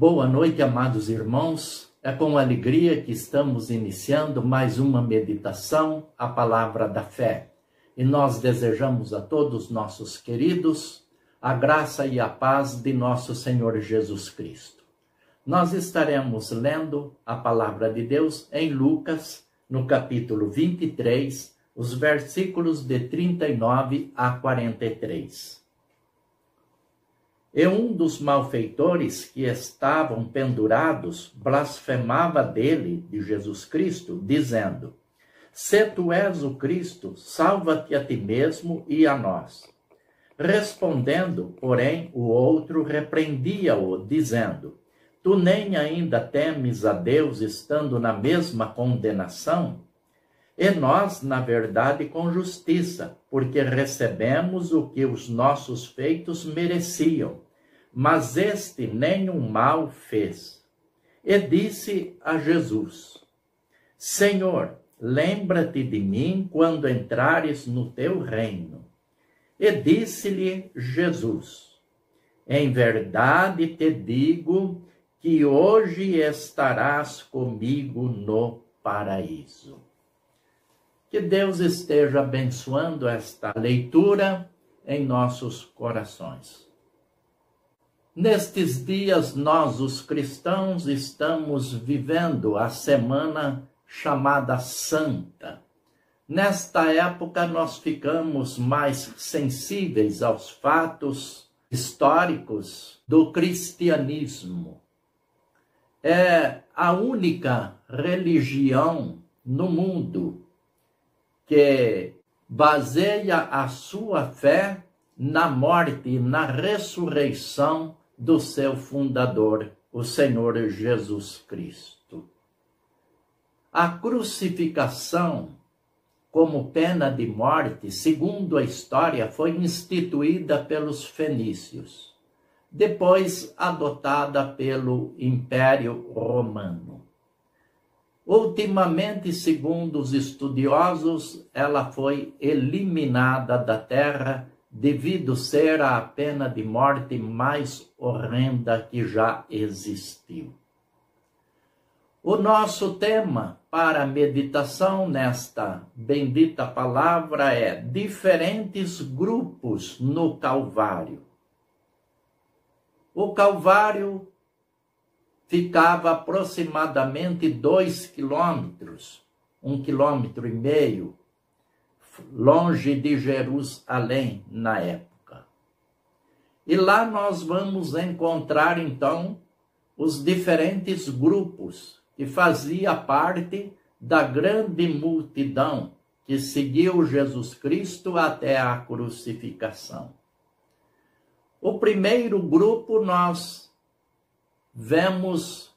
Boa noite, amados irmãos. É com alegria que estamos iniciando mais uma meditação, a palavra da fé. E nós desejamos a todos nossos queridos a graça e a paz de nosso Senhor Jesus Cristo. Nós estaremos lendo a palavra de Deus em Lucas, no capítulo 23, os versículos de 39 a 43. E um dos malfeitores que estavam pendurados blasfemava dele, de Jesus Cristo, dizendo: Se tu és o Cristo, salva-te a ti mesmo e a nós. Respondendo, porém, o outro repreendia-o, dizendo: Tu nem ainda temes a Deus, estando na mesma condenação? E nós, na verdade, com justiça, porque recebemos o que os nossos feitos mereciam. Mas este nenhum mal fez. E disse a Jesus: Senhor, lembra-te de mim quando entrares no teu reino. E disse-lhe Jesus: Em verdade te digo que hoje estarás comigo no paraíso. Que Deus esteja abençoando esta leitura em nossos corações. Nestes dias, nós, os cristãos, estamos vivendo a semana chamada Santa. Nesta época, nós ficamos mais sensíveis aos fatos históricos do cristianismo. É a única religião no mundo que baseia a sua fé na morte e na ressurreição do seu fundador, o Senhor Jesus Cristo. A crucificação, como pena de morte, segundo a história, foi instituída pelos fenícios, depois adotada pelo Império Romano. Ultimamente, segundo os estudiosos, ela foi eliminada da terra devido ser a pena de morte mais horrenda que já existiu. O nosso tema para a meditação nesta bendita palavra é diferentes grupos no Calvário. O Calvário ficava aproximadamente 2 quilômetros, 1,5 quilômetros, longe de Jerusalém na época. E lá nós vamos encontrar, então, os diferentes grupos que fazia parte da grande multidão que seguiu Jesus Cristo até a crucificação. O primeiro grupo nós vemos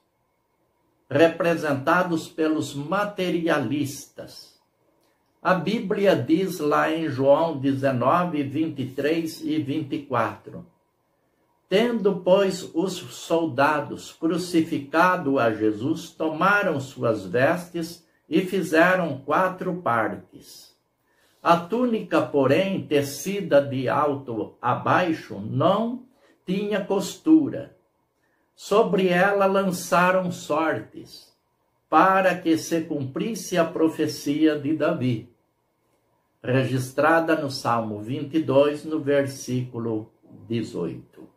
representados pelos materialistas. A Bíblia diz lá em João 19, 23 e 24. Tendo, pois, os soldados crucificado a Jesus, tomaram suas vestes e fizeram 4 partes. A túnica, porém, tecida de alto a baixo, não tinha costura. Sobre ela lançaram sortes, para que se cumprisse a profecia de Davi, registrada no Salmo 22, no versículo 18.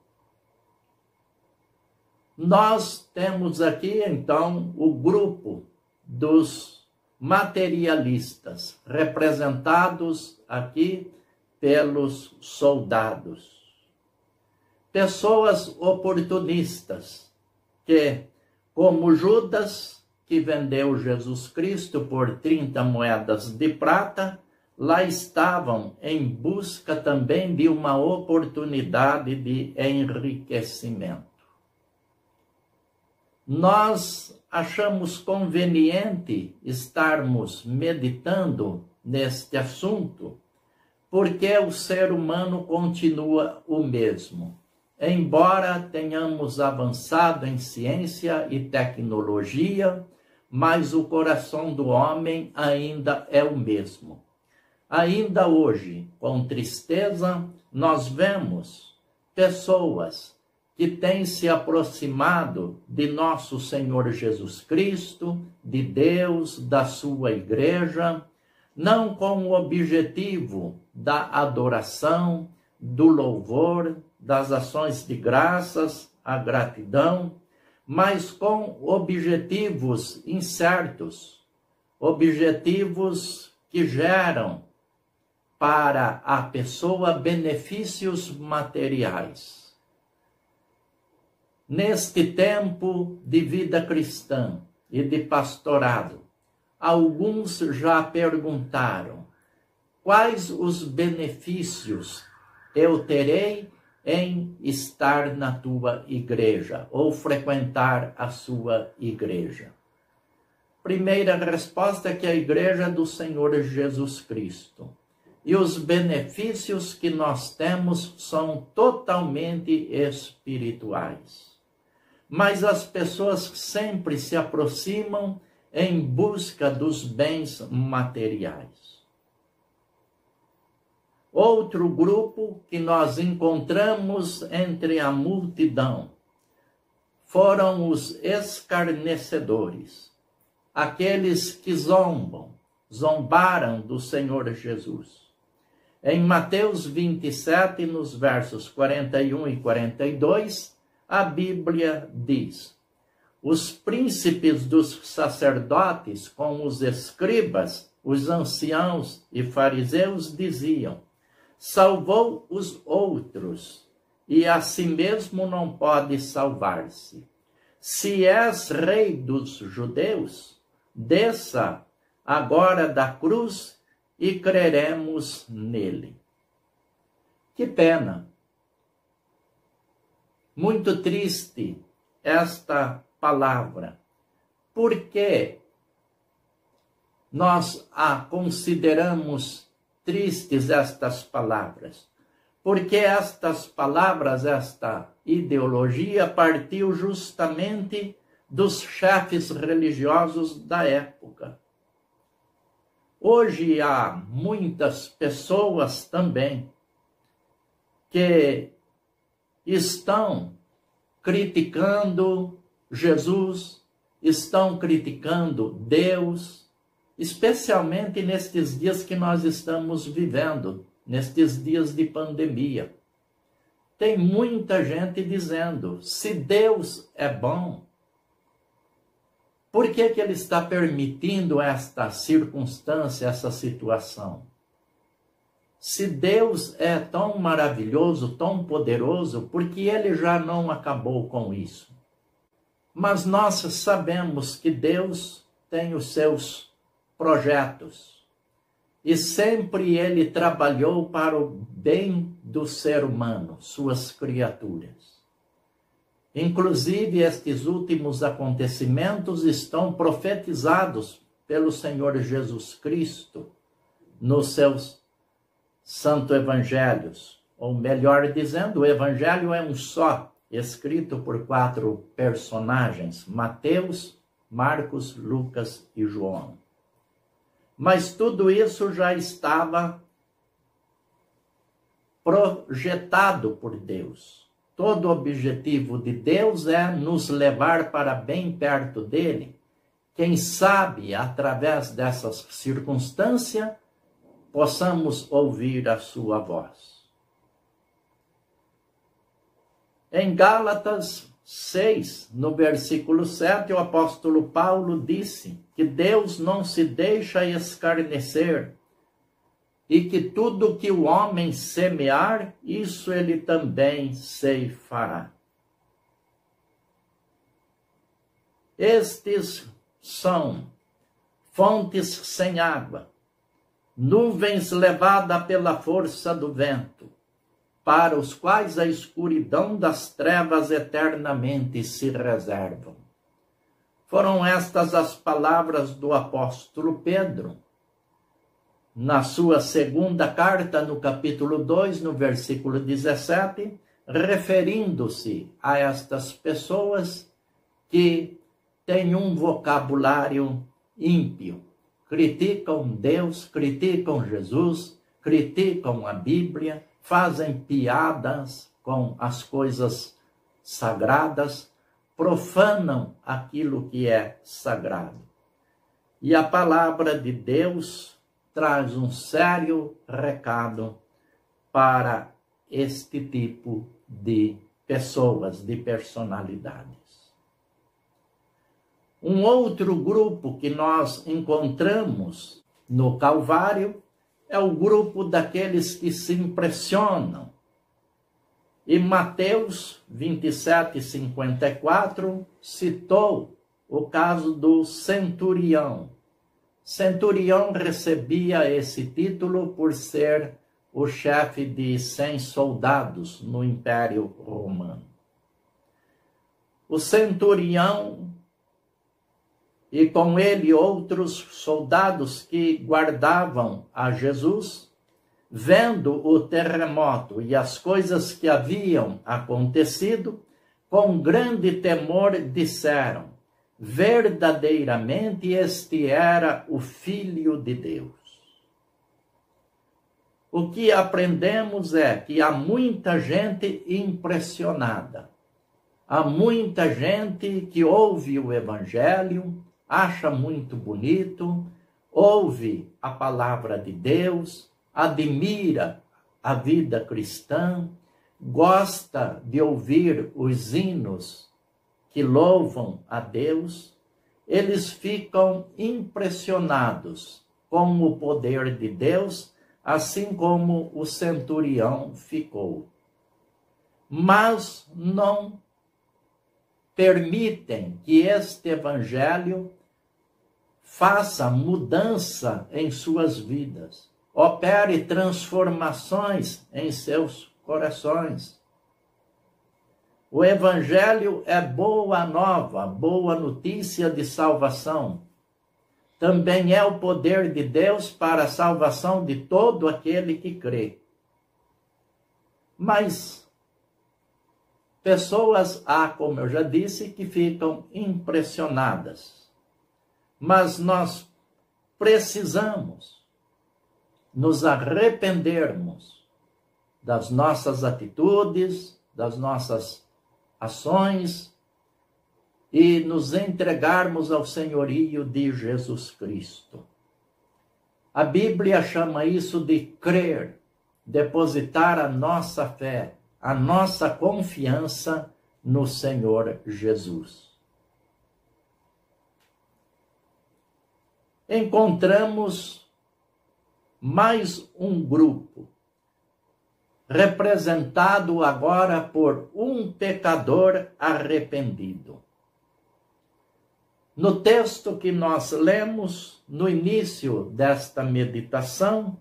Nós temos aqui, então, o grupo dos materialistas, representados aqui pelos soldados. Pessoas oportunistas, que, como Judas, que vendeu Jesus Cristo por 30 moedas de prata, lá estavam em busca também de uma oportunidade de enriquecimento. Nós achamos conveniente estarmos meditando neste assunto, porque o ser humano continua o mesmo. Embora tenhamos avançado em ciência e tecnologia, mas o coração do homem ainda é o mesmo. Ainda hoje, com tristeza, nós vemos pessoas que têm se aproximado de nosso Senhor Jesus Cristo, de Deus, da sua igreja, não com o objetivo da adoração, do louvor, das ações de graças, a gratidão, mas com objetivos incertos, objetivos que geram para a pessoa benefícios materiais. Neste tempo de vida cristã e de pastorado, alguns já perguntaram: quais os benefícios eu terei em estar na tua igreja ou frequentar a sua igreja? Primeira resposta é que a igreja é do Senhor Jesus Cristo. E os benefícios que nós temos são totalmente espirituais. Mas as pessoas sempre se aproximam em busca dos bens materiais. Outro grupo que nós encontramos entre a multidão foram os escarnecedores, aqueles que zombaram do Senhor Jesus. Em Mateus 27, nos versos 41 e 42, a Bíblia diz: os príncipes dos sacerdotes com os escribas, os anciãos e fariseus diziam: salvou os outros, e a si mesmo não pode salvar-se. Se és rei dos judeus, desça agora da cruz e creremos nele. Que pena! Muito triste esta palavra. Por que nós a consideramos tristes, estas palavras? Porque estas palavras, esta ideologia partiu justamente dos chefes religiosos da época. Hoje há muitas pessoas também que estão criticando Jesus, estão criticando Deus, especialmente nestes dias que nós estamos vivendo, nestes dias de pandemia. Tem muita gente dizendo: se Deus é bom, por que ele está permitindo esta circunstância, essa situação? Se Deus é tão maravilhoso, tão poderoso, por que ele já não acabou com isso? Mas nós sabemos que Deus tem os seus projetos. E sempre ele trabalhou para o bem do ser humano, suas criaturas. Inclusive, estes últimos acontecimentos estão profetizados pelo Senhor Jesus Cristo nos seus santos evangelhos. Ou melhor dizendo, o evangelho é um só, escrito por 4 personagens: Mateus, Marcos, Lucas e João. Mas tudo isso já estava projetado por Deus. Todo o objetivo de Deus é nos levar para bem perto dele. Quem sabe, através dessas circunstâncias, possamos ouvir a sua voz. Em Gálatas 6, no versículo 7, o apóstolo Paulo disse que Deus não se deixa escarnecer e que tudo que o homem semear, isso ele também ceifará. Estes são fontes sem água, nuvens levadas pela força do vento, para os quais a escuridão das trevas eternamente se reservam. Foram estas as palavras do apóstolo Pedro, na sua segunda carta, no capítulo 2, no versículo 17, referindo-se a estas pessoas que têm um vocabulário ímpio, criticam Deus, criticam Jesus, criticam a Bíblia, fazem piadas com as coisas sagradas, profanam aquilo que é sagrado. E a palavra de Deus traz um sério recado para este tipo de pessoas, de personalidades. Um outro grupo que nós encontramos no Calvário é o grupo daqueles que se impressionam. E Mateus 27:54 citou o caso do centurião. Centurião recebia esse título por ser o chefe de 100 soldados no Império Romano. O centurião e com ele outros soldados que guardavam a Jesus, vendo o terremoto e as coisas que haviam acontecido, com grande temor disseram: verdadeiramente este era o Filho de Deus. O que aprendemos é que há muita gente impressionada, há muita gente que ouve o Evangelho, acha muito bonito, ouve a palavra de Deus, admira a vida cristã, gosta de ouvir os hinos que louvam a Deus, eles ficam impressionados com o poder de Deus, assim como o centurião ficou. Mas não permitem que este evangelho faça mudança em suas vidas, opere transformações em seus corações. O evangelho é boa nova, boa notícia de salvação. Também é o poder de Deus para a salvação de todo aquele que crê. Mas pessoas há, como eu já disse, que ficam impressionadas. Mas nós precisamos nos arrependermos das nossas atitudes, das nossas ações e nos entregarmos ao senhorio de Jesus Cristo. A Bíblia chama isso de crer, depositar a nossa fé, a nossa confiança no Senhor Jesus. Encontramos mais um grupo, representado agora por um pecador arrependido. No texto que nós lemos, no início desta meditação,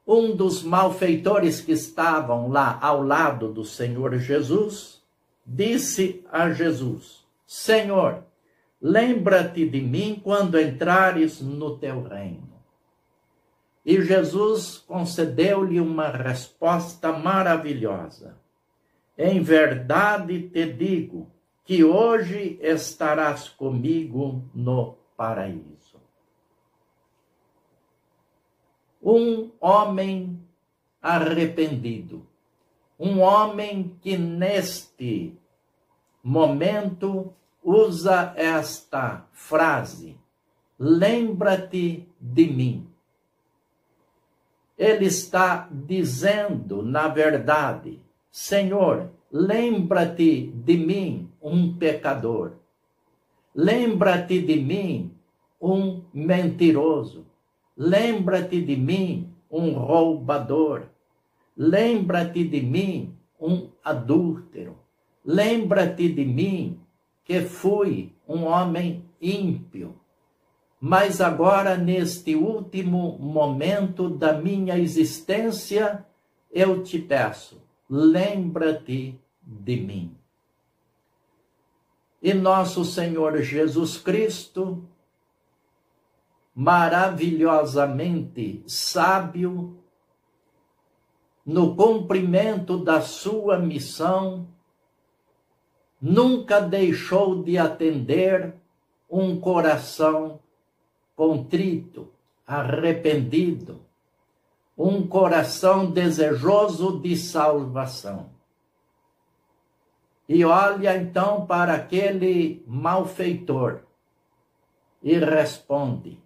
um dos malfeitores que estavam lá ao lado do Senhor Jesus, disse a Jesus: Senhor, lembra-te de mim quando entrares no teu reino. E Jesus concedeu-lhe uma resposta maravilhosa. Em verdade te digo que hoje estarás comigo no paraíso. Um homem arrependido, um homem que neste momento usa esta frase: lembra-te de mim. Ele está dizendo, na verdade, Senhor, lembra-te de mim, um pecador. Lembra-te de mim, um mentiroso. Lembra-te de mim, um roubador. Lembra-te de mim, um adúltero. Lembra-te de mim, que fui um homem ímpio. Mas agora, neste último momento da minha existência, eu te peço, lembra-te de mim. E nosso Senhor Jesus Cristo, maravilhosamente sábio, no cumprimento da sua missão, nunca deixou de atender um coração contrito, arrependido, um coração desejoso de salvação. e olha então para aquele malfeitor e responde: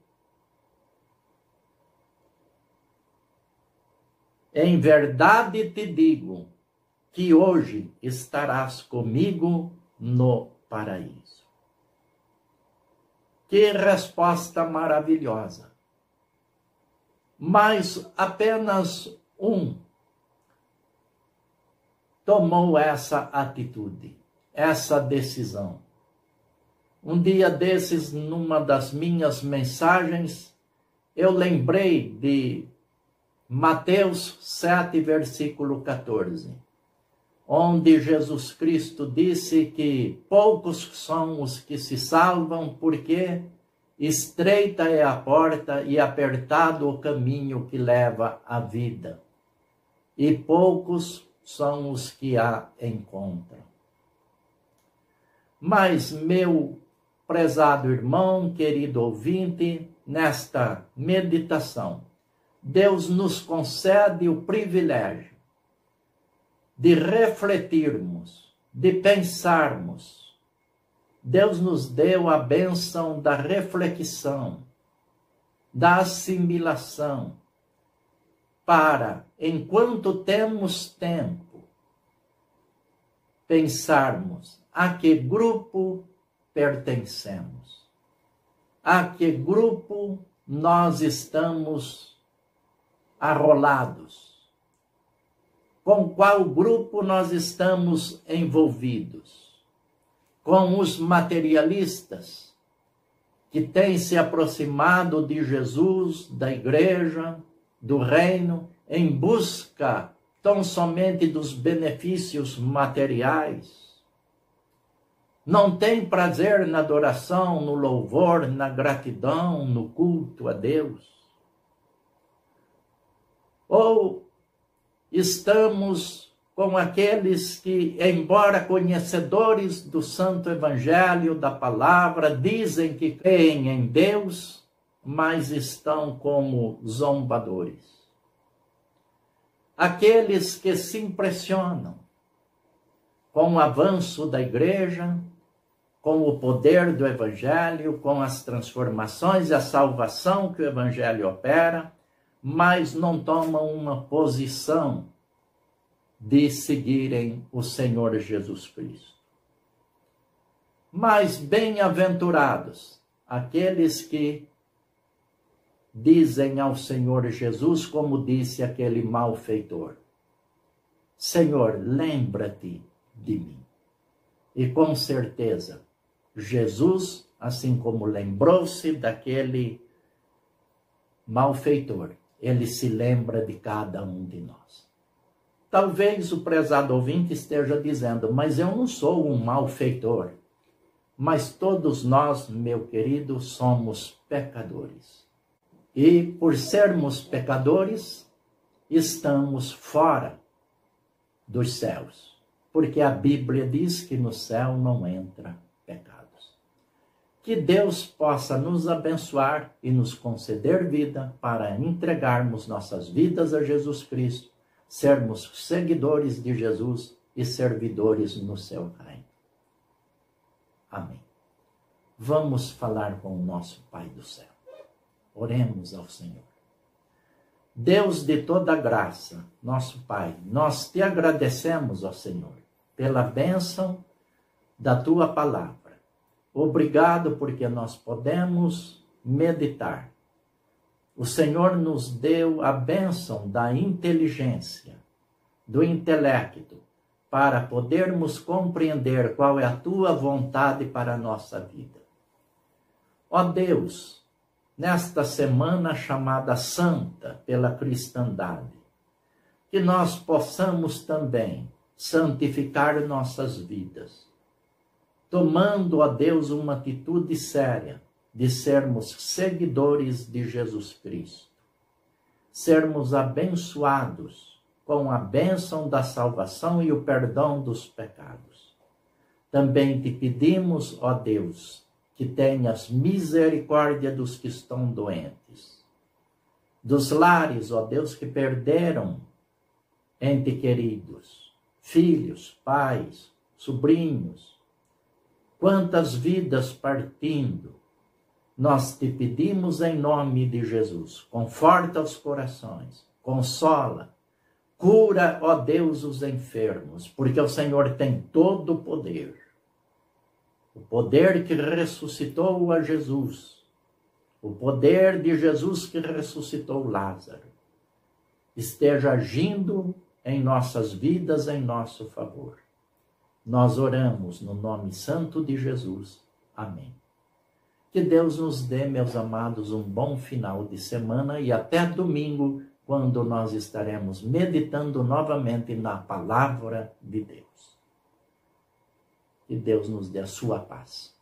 em verdade te digo que hoje estarás comigo no paraíso. Que resposta maravilhosa! Mas apenas um tomou essa atitude, essa decisão. Um dia desses, numa das minhas mensagens, eu lembrei de Mateus 7, versículo 14, onde Jesus Cristo disse que poucos são os que se salvam, porque estreita é a porta e apertado o caminho que leva à vida, e poucos são os que a encontram. Mas, meu prezado irmão, querido ouvinte, nesta meditação, Deus nos concede o privilégio de refletirmos, de pensarmos. Deus nos deu a bênção da reflexão, da assimilação, para, enquanto temos tempo, pensarmos a que grupo pertencemos, a que grupo nós estamos arrolados, com qual grupo nós estamos envolvidos. Com os materialistas que têm se aproximado de Jesus, da igreja, do reino, em busca tão somente dos benefícios materiais. Não tem prazer na adoração, no louvor, na gratidão, no culto a Deus. Ou estamos com aqueles que, embora conhecedores do Santo Evangelho, da palavra, dizem que creem em Deus, mas estão como zombadores. Aqueles que se impressionam com o avanço da igreja, com o poder do Evangelho, com as transformações e a salvação que o Evangelho opera, mas não tomam uma posição de seguirem o Senhor Jesus Cristo. Mas bem-aventurados aqueles que dizem ao Senhor Jesus, como disse aquele malfeitor: Senhor, lembra-te de mim. E com certeza, Jesus, assim como lembrou-se daquele malfeitor, ele se lembra de cada um de nós. Talvez o prezado ouvinte esteja dizendo: mas eu não sou um malfeitor. Mas todos nós, meu querido, somos pecadores. E por sermos pecadores, estamos fora dos céus. Porque a Bíblia diz que no céu não entra pecados. Que Deus possa nos abençoar e nos conceder vida para entregarmos nossas vidas a Jesus Cristo, sermos seguidores de Jesus e servidores no seu reino. Amém. Vamos falar com o nosso Pai do céu. Oremos ao Senhor. Deus de toda graça, nosso Pai, nós te agradecemos, ó Senhor, pela bênção da tua palavra. Obrigado porque nós podemos meditar. O Senhor nos deu a bênção da inteligência, do intelecto, para podermos compreender qual é a tua vontade para a nossa vida. Ó Deus, nesta semana chamada Santa pela cristandade, que nós possamos também santificar nossas vidas, tomando, ó Deus, uma atitude séria de sermos seguidores de Jesus Cristo, sermos abençoados com a bênção da salvação e o perdão dos pecados. Também te pedimos, ó Deus, que tenhas misericórdia dos que estão doentes, dos lares, ó Deus, que perderam entes queridos, filhos, pais, sobrinhos, quantas vidas partindo, nós te pedimos em nome de Jesus, conforta os corações, consola, cura, ó Deus, os enfermos, porque o Senhor tem todo o poder que ressuscitou a Jesus, o poder de Jesus que ressuscitou Lázaro, esteja agindo em nossas vidas, em nosso favor. Nós oramos no nome santo de Jesus. Amém. Que Deus nos dê, meus amados, um bom final de semana e até domingo, quando nós estaremos meditando novamente na palavra de Deus. Que Deus nos dê a sua paz.